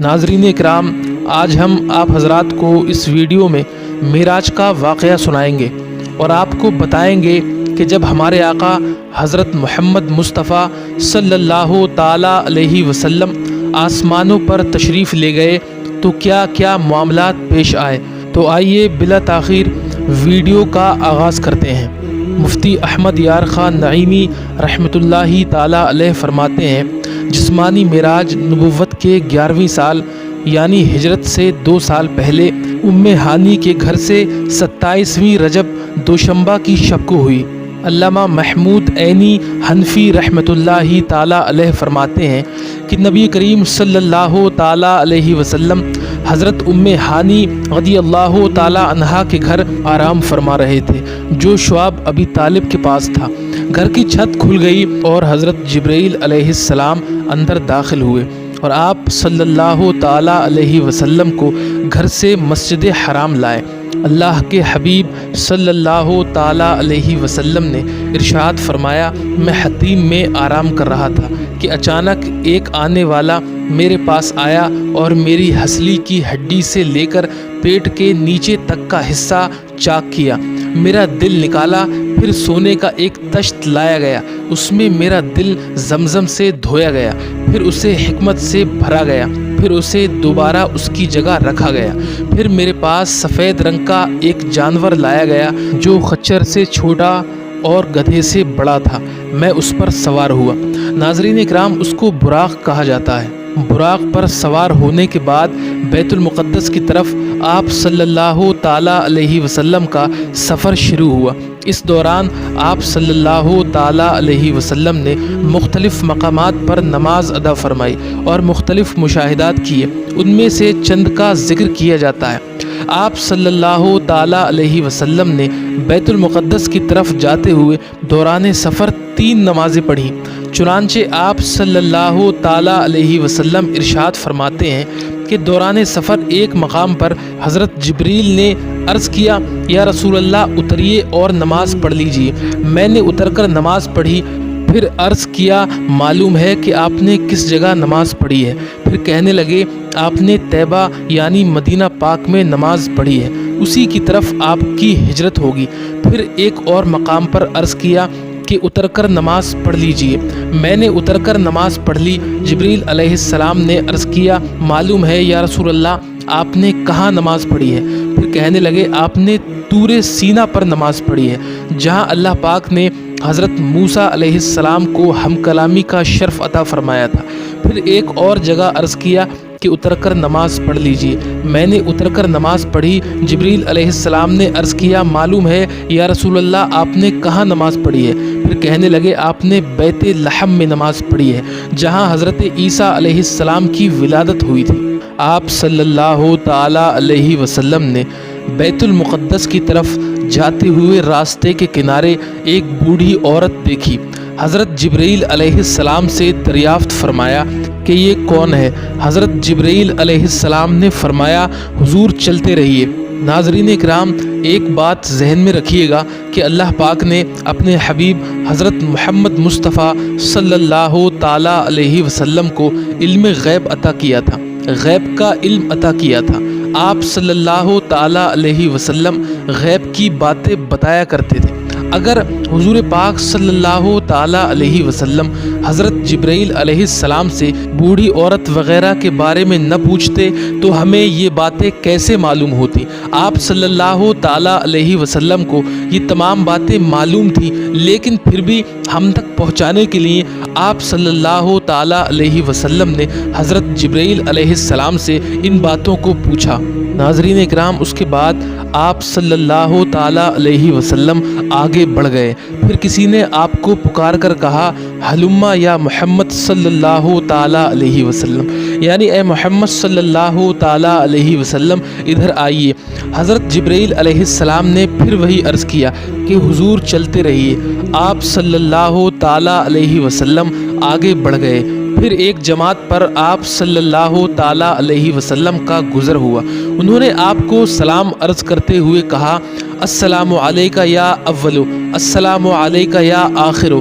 ناظرین اکرام، آج ہم آپ حضرات کو اس ویڈیو میں معراج کا واقعہ سنائیں گے اور آپ کو بتائیں گے کہ جب ہمارے آقا حضرت محمد مصطفیٰ صلی اللہ تعالیٰ علیہ وسلم آسمانوں پر تشریف لے گئے تو کیا کیا معاملات پیش آئے۔ تو آئیے بلا تاخیر ویڈیو کا آغاز کرتے ہیں۔ مفتی احمد یار خان نعیمی رحمۃ اللہ تعالیٰ علیہ فرماتے ہیں، جسمانی معراج نبوت کے 11ویں سال یعنی ہجرت سے 2 سال پہلے ام ہانی کے گھر سے 27ویں رجب دوشنبہ کی شب کو ہوئی۔ علامہ محمود عینی حنفی رحمۃ اللہ تعالیٰ علیہ فرماتے ہیں کہ نبی کریم صلی اللہ تعالیٰ علیہ وسلم حضرت ام ہانی رضی اللہ تعالیٰ عنہا کے گھر آرام فرما رہے تھے جو شعب ابی طالب کے پاس تھا۔ گھر کی چھت کھل گئی اور حضرت جبرائیل علیہ السلام اندر داخل ہوئے اور آپ صلی اللہ تعالیٰ علیہ وسلم کو گھر سے مسجد حرام لائے۔ اللہ کے حبیب صلی اللہ تعالیٰ علیہ وسلم نے ارشاد فرمایا، میں حتیم میں آرام کر رہا تھا کہ اچانک ایک آنے والا میرے پاس آیا اور میری ہسلی کی ہڈی سے لے کر پیٹ کے نیچے تک کا حصہ چاک کیا، میرا دل نکالا، پھر سونے کا ایک تشت لایا گیا، اس میں میرا دل زمزم سے دھویا گیا، پھر اسے حکمت سے بھرا گیا، پھر اسے دوبارہ اس کی جگہ رکھا گیا، پھر میرے پاس سفید رنگ کا ایک جانور لایا گیا جو خچر سے چھوٹا اور گدھے سے بڑا تھا، میں اس پر سوار ہوا۔ ناظرین اکرام، اس کو براق کہا جاتا ہے۔ براق پر سوار ہونے کے بعد بیت المقدس کی طرف آپ صلی اللہ تعالیٰ علیہ وسلم کا سفر شروع ہوا۔ اس دوران آپ صلی اللہ تعالیٰ علیہ وسلم نے مختلف مقامات پر نماز ادا فرمائی اور مختلف مشاہدات کیے، ان میں سے چند کا ذکر کیا جاتا ہے۔ آپ صلی اللہ تعالیٰ علیہ وسلم نے بیت المقدس کی طرف جاتے ہوئے دوران سفر 3 نمازیں پڑھیں۔ چنانچہ آپ صلی اللہ تعالیٰ علیہ وسلم ارشاد فرماتے ہیں کہ دوران سفر ایک مقام پر حضرت جبریل نے عرض کیا، یا رسول اللہ اتریے اور نماز پڑھ لیجئے۔ میں نے اتر کر نماز پڑھی، پھر عرض کیا، معلوم ہے کہ آپ نے کس جگہ نماز پڑھی ہے؟ پھر کہنے لگے، آپ نے طیبہ یعنی مدینہ پاک میں نماز پڑھی ہے، اسی کی طرف آپ کی ہجرت ہوگی۔ پھر ایک اور مقام پر عرض کیا کہ اتر کر نماز پڑھ لیجئے۔ میں نے اتر کر نماز پڑھ لی۔ جبریل علیہ السلام نے عرض کیا، معلوم ہے یا رسول اللہ آپ نے کہاں نماز پڑھی ہے؟ پھر کہنے لگے، آپ نے طور سینا پر نماز پڑھی ہے، جہاں اللہ پاک نے حضرت موسیٰ علیہ السلام کو ہم کلامی کا شرف عطا فرمایا تھا۔ پھر ایک اور جگہ عرض کیا کہ اتر کر نماز پڑھ لیجئے۔ میں نے اتر کر نماز پڑھی۔ جبریل علیہ السلام نے عرض کیا، معلوم ہے یا رسول اللہ آپ نے کہاں نماز پڑھی ہے؟ پھر کہنے لگے، آپ نے بیت لحم میں نماز پڑھی ہے، جہاں حضرت عیسیٰ علیہ السلام کی ولادت ہوئی تھی۔ آپ صلی اللہ تعالیٰ علیہ وسلم نے بیت المقدس کی طرف جاتے ہوئے راستے کے کنارے ایک بوڑھی عورت دیکھی۔ حضرت جبرائیل علیہ السلام سے دریافت فرمایا کہ یہ کون ہے؟ حضرت جبرائیل علیہ السلام نے فرمایا، حضور چلتے رہیے۔ ناظرین اکرام، ایک بات ذہن میں رکھیے گا کہ اللہ پاک نے اپنے حبیب حضرت محمد مصطفیٰ صلی اللہ تعالیٰ علیہ وسلم کو علم غیب عطا کیا تھا، غیب کا علم عطا کیا تھا۔ آپ صلی اللہ تعالیٰ علیہ وسلم غیب کی باتیں بتایا کرتے تھے۔ اگر حضور پاک صلی اللہ تعالیٰ علیہ وسلم حضرت جبرائیل علیہ السلام سے بوڑھی عورت وغیرہ کے بارے میں نہ پوچھتے تو ہمیں یہ باتیں کیسے معلوم ہوتی؟ آپ صلی اللہ تعالیٰ علیہ وسلم کو یہ تمام باتیں معلوم تھیں، لیکن پھر بھی ہم تک پہنچانے کے لیے آپ صلی اللہ تعالیٰ علیہ وسلم نے حضرت جبرائیل علیہ السلام سے ان باتوں کو پوچھا۔ ناظرین اکرام، اس کے بعد آپ صلی اللہ تعالیٰ علیہ وسلم آگے بڑھ گئے۔ پھر کسی نے آپ کو پکار کر کہا، ہلما یا محمد صلی اللہ تعالیٰ علیہ وسلم، یعنی اے محمد صلی اللہ تعالیٰ علیہ وسلم ادھر آئیے۔ حضرت جبرائیل علیہ السلام نے پھر وہی عرض کیا کہ حضور چلتے رہیے۔ آپ صلی اللہ تعالیٰ علیہ وسلم آگے بڑھ گئے۔ پھر ایک جماعت پر آپ صلی اللہ تعالیٰ علیہ وسلم کا گزر ہوا۔ انہوں نے آپ کو سلام عرض کرتے ہوئے کہا، السلام علیکہ یا اولو، السلام علیکہ یا آخرو،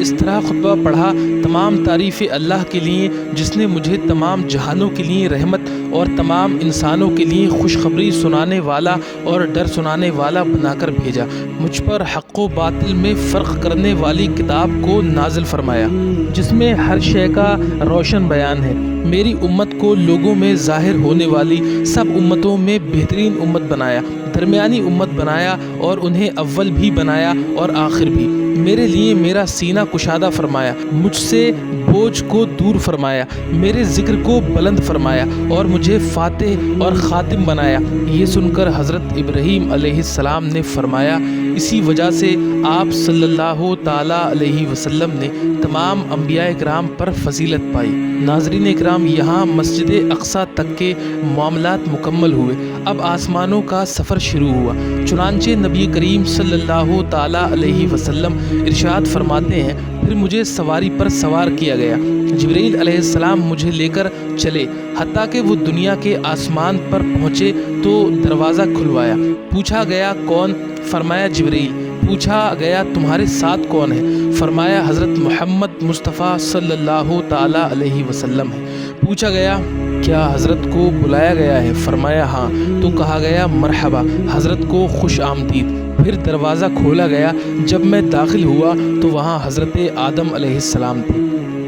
اس طرح خطبہ پڑھا: تمام تعریف اللہ کے لیے جس نے مجھے تمام جہانوں کے لیے رحمت اور تمام انسانوں کے لیے خوشخبری سنانے والا اور ڈر سنانے والا بنا کر بھیجا، مجھ پر حق و باطل میں فرق کرنے والی کتاب کو نازل فرمایا جس میں ہر شے کا روشن بیان ہے، میری امت کو لوگوں میں ظاہر ہونے والی سب امتوں میں بہترین امت بنایا، درمیانی امت بنایا اور انہیں اول بھی بنایا اور آخر بھی، میرے لیے میرا سینہ کشادہ فرمایا، مجھ سے بوجھ کو دور فرمایا، میرے ذکر کو بلند فرمایا اور مجھے فاتح اور خاتم بنایا۔ یہ سن کر حضرت ابراہیم علیہ السلام نے فرمایا: اسی وجہ سے آپ صلی اللہ تعالیٰ علیہ وسلم نے تمام انبیاء کرام پر فضیلت پائی۔ ناظرین اکرام، یہاں مسجد اقصیٰ تک کے معاملات مکمل ہوئے، اب آسمانوں کا سفر شروع ہوا۔ چنانچہ نبی کریم صلی اللہ تعالیٰ علیہ وسلم ارشاد فرماتے ہیں: پھر مجھے سواری پر سوار کیا گیا، جبرائیل علیہ السلام مجھے لے کر چلے حتیٰ کہ وہ دنیا کے آسمان پر پہنچے تو دروازہ کھلوایا، پوچھا گیا کون؟ فرمایا جبرائیل۔ پوچھا گیا تمہارے ساتھ کون ہے؟ فرمایا حضرت محمد مصطفیٰ صلی اللہ تعالیٰ علیہ وسلم ہے۔ پوچھا گیا کیا حضرت کو بلایا گیا ہے؟ فرمایا ہاں۔ تو کہا گیا مرحبا، حضرت کو خوش آمدید۔ پھر دروازہ کھولا گیا، جب میں داخل ہوا تو وہاں حضرت آدم علیہ السلام تھے۔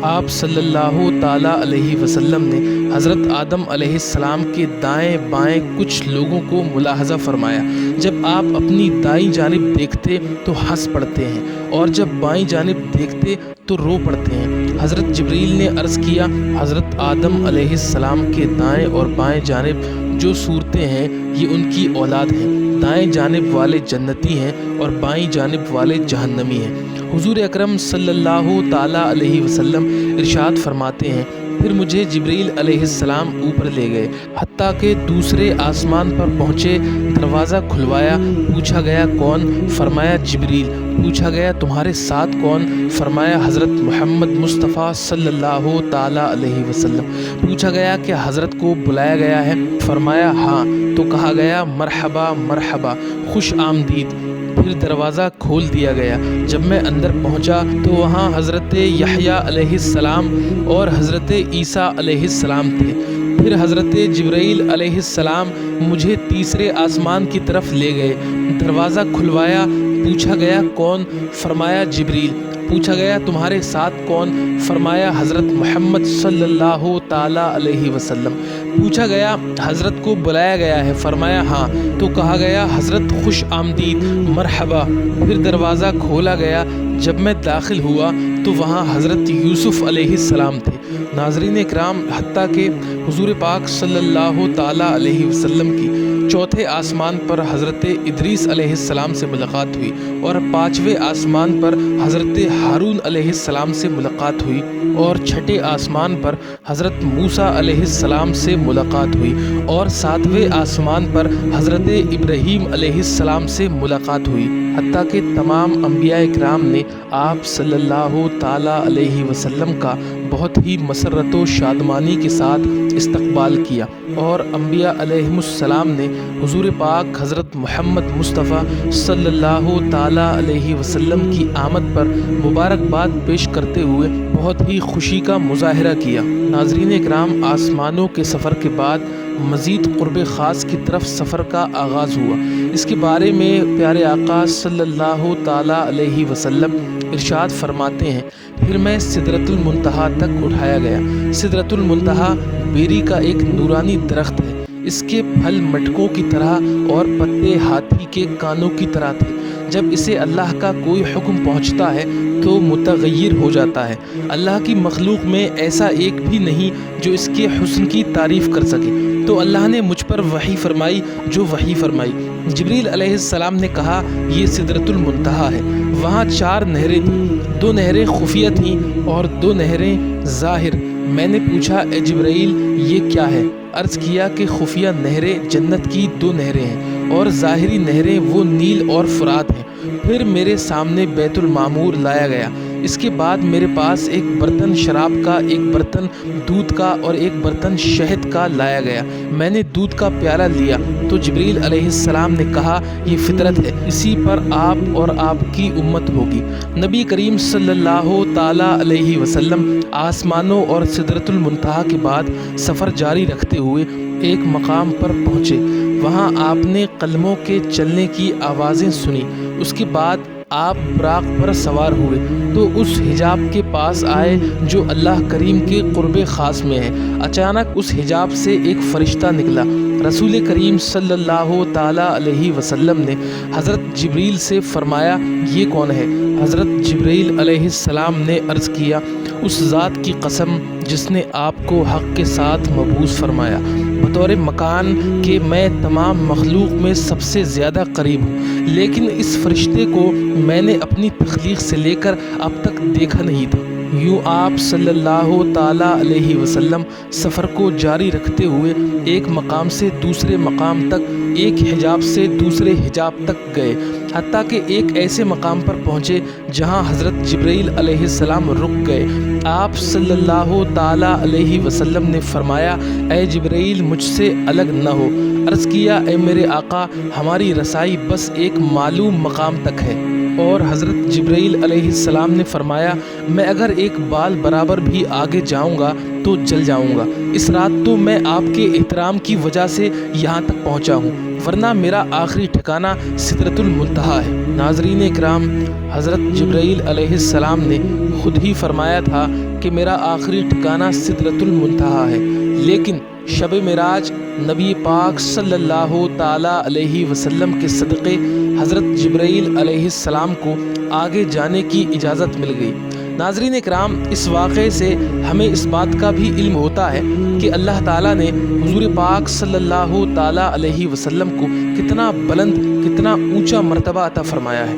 آپ صلی اللہ تعالیٰ علیہ وسلم نے حضرت آدم علیہ السلام کے دائیں بائیں کچھ لوگوں کو ملاحظہ فرمایا۔ جب آپ اپنی دائیں جانب دیکھتے تو ہنس پڑتے ہیں اور جب بائیں جانب دیکھتے تو رو پڑتے ہیں۔ حضرت جبرائیل نے عرض کیا: حضرت آدم علیہ السلام کے دائیں اور بائیں جانب جو صورتیں ہیں یہ ان کی اولاد ہیں، دائیں جانب والے جنتی ہیں اور بائیں جانب والے جہنمی ہیں۔ حضور اکرم صلی اللہ تعالیٰ علیہ وسلم ارشاد فرماتے ہیں: پھر مجھے جبرائیل علیہ السلام اوپر لے گئے حتیٰ کہ دوسرے آسمان پر پہنچے، دروازہ کھلوایا، پوچھا گیا کون؟ فرمایا جبرائیل۔ پوچھا گیا تمہارے ساتھ کون؟ فرمایا حضرت محمد مصطفیٰ صلی اللہ تعالیٰ علیہ وسلم۔ پوچھا گیا کہ حضرت کو بلایا گیا ہے؟ فرمایا ہاں۔ تو کہا گیا مرحبا مرحبا، خوش آمدید۔ پھر دروازہ کھول دیا گیا، جب میں اندر پہنچا تو وہاں حضرت یحییٰ علیہ السلام اور حضرت عیسیٰ علیہ السلام تھے۔ پھر حضرت جبرائیل علیہ السلام مجھے تیسرے آسمان کی طرف لے گئے، دروازہ کھلوایا، پوچھا گیا کون؟ فرمایا جبرائیل۔ پوچھا گیا تمہارے ساتھ کون؟ فرمایا حضرت محمد صلی اللہ تعالیٰ علیہ وسلم۔ پوچھا گیا حضرت کو بلایا گیا ہے؟ فرمایا ہاں۔ تو کہا گیا حضرت خوش آمدید، مرحبا۔ پھر دروازہ کھولا گیا، جب میں داخل ہوا تو وہاں حضرت یوسف علیہ السلام تھے۔ ناظرین اکرام، حتیٰ کہ حضور پاک صلی اللہ تعالیٰ علیہ وسلم کی چوتھے آسمان پر حضرت ادریس علیہ السلام سے ملاقات ہوئی اور پانچویں آسمان پر حضرت ہارون علیہ السلام سے ملاقات ہوئی اور چھٹے آسمان پر حضرت موسیٰ علیہ السلام سے ملاقات ہوئی اور ساتویں آسمان پر حضرت ابراہیم علیہ السلام سے ملاقات ہوئی، حتیٰ کہ تمام انبیاء کرام نے آپ صلی اللہ تعالیٰ علیہ وسلم کا بہت ہی مسرت و شادمانی کے ساتھ استقبال کیا اور انبیاء علیہ السلام نے حضور پاک حضرت محمد مصطفیٰ صلی اللہ تعالیٰ علیہ وسلم کی آمد پر مبارکباد پیش کرتے ہوئے بہت ہی خوشی کا مظاہرہ کیا۔ ناظرین اکرام، آسمانوں کے سفر کے بعد مزید قرب خاص کی طرف سفر کا آغاز ہوا۔ اس کے بارے میں پیارے آقا صلی اللہ تعالیٰ علیہ وسلم ارشاد فرماتے ہیں: پھر میں سدرۃ المنتہا تک اٹھایا گیا۔ سدرۃ المنتہا بیری کا ایک نورانی درخت ہے، اس کے پھل مٹکوں کی طرح اور پتے ہاتھی کے کانوں کی طرح تھے۔ جب اسے اللہ کا کوئی حکم پہنچتا ہے تو متغیر ہو جاتا ہے۔ اللہ کی مخلوق میں ایسا ایک بھی نہیں جو اس کے حسن کی تعریف کر سکے۔ تو اللہ نے مجھ پر وحی فرمائی جو وحی فرمائی۔ جبرائیل علیہ السلام نے کہا یہ سدرۃ المنتہا ہے۔ وہاں 4 نہریں تھیں، 2 نہریں خفیہ تھیں اور 2 نہریں ظاہر۔ میں نے پوچھا اے جبرائیل یہ کیا ہے؟ عرض کیا کہ خفیہ نہریں جنت کی 2 نہریں ہیں اور ظاہری نہریں وہ نیل اور فرات ہیں۔ پھر میرے سامنے بیت المعمور لایا گیا، اس کے بعد میرے پاس ایک برتن شراب کا، ایک برتن دودھ کا اور ایک برتن شہد کا لایا گیا۔ میں نے دودھ کا پیالہ لیا تو جبریل علیہ السلام نے کہا یہ فطرت ہے، اسی پر آپ اور آپ کی امت ہوگی۔ نبی کریم صلی اللہ تعالیٰ علیہ وسلم آسمانوں اور سدرۃ المنتہا کے بعد سفر جاری رکھتے ہوئے ایک مقام پر پہنچے۔ وہاں آپ نے قلموں کے چلنے کی آوازیں سنی۔ اس کے بعد آپ براق پر سوار ہوئے تو اس حجاب کے پاس آئے جو اللہ کریم کے قرب خاص میں ہے۔ اچانک اس حجاب سے ایک فرشتہ نکلا۔ رسول کریم صلی اللہ تعالیٰ علیہ وسلم نے حضرت جبریل سے فرمایا یہ کون ہے؟ حضرت جبریل علیہ السلام نے عرض کیا اس ذات کی قسم جس نے آپ کو حق کے ساتھ مبعوث فرمایا، بطور مکان کہ میں تمام مخلوق میں سب سے زیادہ قریب ہوں، لیکن اس فرشتے کو میں نے اپنی تخلیق سے لے کر اب تک دیکھا نہیں تھا۔ یوں آپ صلی اللہ تعالیٰ علیہ وسلم سفر کو جاری رکھتے ہوئے ایک مقام سے دوسرے مقام تک، ایک حجاب سے دوسرے حجاب تک گئے، حتیٰ کہ ایک ایسے مقام پر پہنچے جہاں حضرت جبرائیل علیہ السلام رک گئے۔ آپ صلی اللہ تعالیٰ علیہ وسلم نے فرمایا اے جبرائیل مجھ سے الگ نہ ہو۔ عرض کیا اے میرے آقا ہماری رسائی بس ایک معلوم مقام تک ہے۔ اور حضرت جبرائیل علیہ السلام نے فرمایا میں اگر ایک بال برابر بھی آگے جاؤں گا تو جل جاؤں گا۔ اس رات تو میں آپ کے احترام کی وجہ سے یہاں تک پہنچا ہوں، ورنہ میرا آخری ٹھکانہ سدرۃ المنتہا ہے۔ ناظرین اکرام، حضرت جبرائیل علیہ السلام نے خود ہی فرمایا تھا کہ میرا آخری ٹھکانہ سدرۃ المنتہا ہے، لیکن شب معراج نبی پاک صلی اللہ تعالیٰ علیہ وسلم کے صدقے حضرت جبرائیل علیہ السلام کو آگے جانے کی اجازت مل گئی۔ ناظرین اکرام، اس واقعے سے ہمیں اس بات کا بھی علم ہوتا ہے کہ اللہ تعالیٰ نے حضور پاک صلی اللہ تعالیٰ علیہ وسلم کو کتنا بلند، کتنا اونچا مرتبہ عطا فرمایا ہے۔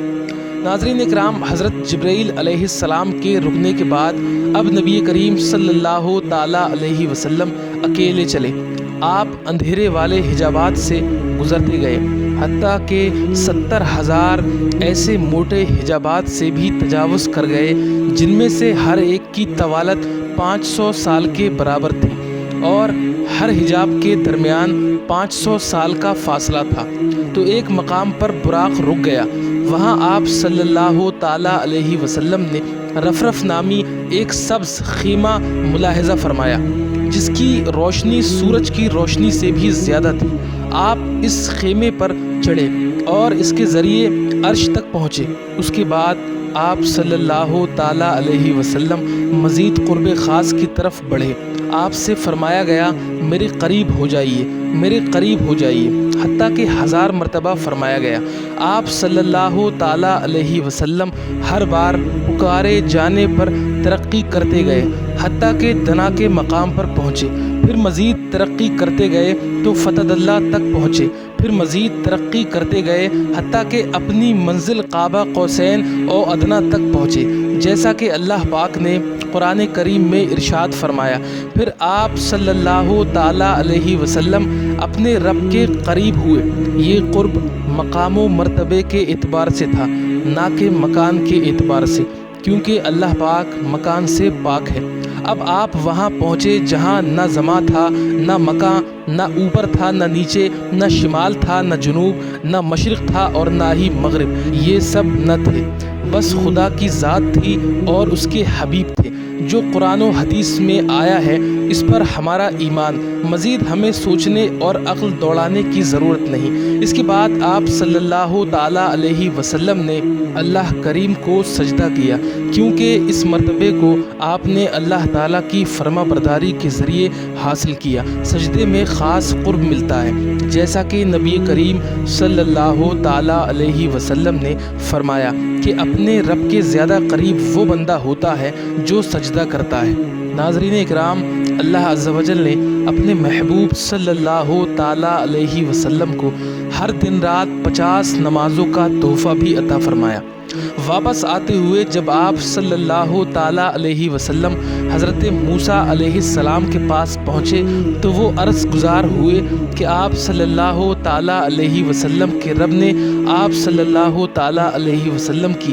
ناظرین اکرام، حضرت جبرائیل علیہ السلام کے رکنے کے بعد اب نبی کریم صلی اللہ تعالیٰ علیہ وسلم اکیلے چلے۔ آپ اندھیرے والے حجابات سے گزرتے گئے، حتیٰ کہ 70,000 ایسے موٹے حجابات سے بھی تجاوز کر گئے جن میں سے ہر ایک کی طوالت 500 سال کے برابر تھی اور ہر حجاب کے درمیان 500 سال کا فاصلہ تھا۔ تو ایک مقام پر براق رک گیا۔ وہاں آپ صلی اللہ تعالیٰ علیہ وسلم نے رفرف نامی ایک سبز خیمہ ملاحظہ فرمایا جس کی روشنی سورج کی روشنی سے بھی زیادہ تھی۔ آپ اس خیمے پر چڑھے اور اس کے ذریعے عرش تک پہنچے۔ اس کے بعد آپ صلی اللہ تعالیٰ علیہ وسلم مزید قرب خاص کی طرف بڑھے۔ آپ سے فرمایا گیا میرے قریب ہو جائیے، میرے قریب ہو جائیے، حتیٰ کہ 1000 مرتبہ فرمایا گیا۔ آپ صلی اللہ تعالیٰ علیہ وسلم ہر بار پکارے جانے پر ترقی کرتے گئے، حتیٰ کہ دنا کے مقام پر پہنچے۔ پھر مزید ترقی کرتے گئے تو فتح اللہ تک پہنچے۔ پھر مزید ترقی کرتے گئے حتیٰ کہ اپنی منزل قاب قوسین او ادنا تک پہنچے، جیسا کہ اللہ پاک نے قرآن کریم میں ارشاد فرمایا۔ پھر آپ صلی اللہ تعالیٰ علیہ وسلم اپنے رب کے قریب ہوئے۔ یہ قرب مقام و مرتبے کے اعتبار سے تھا، نہ کہ مکان کے اعتبار سے، کیونکہ اللہ پاک مکان سے پاک ہے۔ اب آپ وہاں پہنچے جہاں نہ زماں تھا، نہ مکان، نہ اوپر تھا نہ نیچے، نہ شمال تھا نہ جنوب، نہ مشرق تھا اور نہ ہی مغرب، یہ سب نہ تھے، بس خدا کی ذات تھی اور اس کے حبیب تھے۔ جو قرآن و حدیث میں آیا ہے اس پر ہمارا ایمان، مزید ہمیں سوچنے اور عقل دوڑانے کی ضرورت نہیں۔ اس کے بعد آپ صلی اللہ تعالیٰ علیہ وسلم نے اللہ کریم کو سجدہ کیا، کیونکہ اس مرتبے کو آپ نے اللہ تعالیٰ کی فرما برداری کے ذریعے حاصل کیا۔ سجدے میں خاص قرب ملتا ہے، جیسا کہ نبی کریم صلی اللہ تعالیٰ علیہ وسلم نے فرمایا کہ اپنے رب کے زیادہ قریب وہ بندہ ہوتا ہے جو سجدہ کرتا ہے۔ ناظرین اکرام، اللہ عز و جل نے اپنے محبوب صلی اللہ تعالیٰ علیہ وسلم کو ہر دن رات 50 نمازوں کا تحفہ بھی عطا فرمایا۔ واپس آتے ہوئے جب آپ صلی اللہ تعالیٰ علیہ وسلم حضرت موسیٰ علیہ السلام کے پاس پہنچے تو وہ عرض گزار ہوئے کہ آپ صلی اللہ تعالیٰ علیہ وسلم کے رب نے آپ صلی اللہ تعالیٰ علیہ وسلم کی